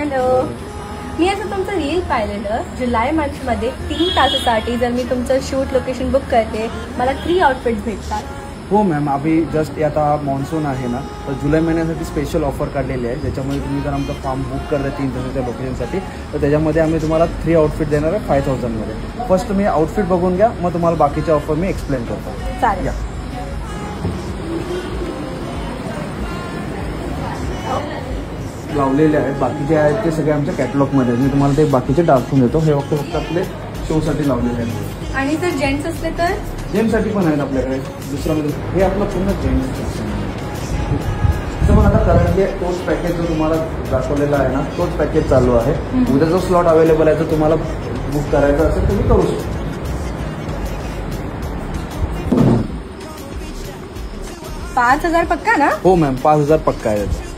Hello, मी असं तुमचं reel पाहिलेलं. जुलै मंथमध्ये 3 तासासाठी जर मी तुमचं शूट लोकेशन बुक करते मला 3 आउटफिट्स भेटतात. हो मॅम, आम्ही जस्ट आता मान्सून आहे ना, तर जुलै महिन्यासाठी स्पेशल ऑफर काढलेली आहे, ज्याच्यामध्ये तुम्ही जर आमचं फॉर्म बुक करता 3 तासाच्या लोकेशनसाठी, तर त्याच्यामध्ये आम्ही तुम्हाला 3 आउटफिट देणार आहे 5000मध्ये. फर्स्ट तुम्ही आउटफिट बघून घ्या, मग तुम्हाला बाकीचे ऑफर मी एक्सप्लेन करतो. चालेल. लावलेले आहेत, बाकीचे आहेत ते सगळे आमच्या कॅटलॉगमध्ये. मी तुम्हाला ते बाकीचे दाखवून देतो. हे फक्त आपले शोसाठी लावलेले आहेत. आणि जर जेंट्स असले तर जेंट्ससाठी पण आहेत आपल्याकडे. दुसऱ्यामध्ये हे आपलं पूर्ण जेंट्स पण आता करंटली तोच पॅकेज जो तुम्हाला दाखवलेला आहे ना, तोच पॅकेज चालू आहे. उद्या जो स्लॉट अवेलेबल आहे तो तुम्हाला बुक करायचा असेल तुम्ही करू शकता. 5000 पक्का ना? हो मॅम, 5000 पक्का आहे.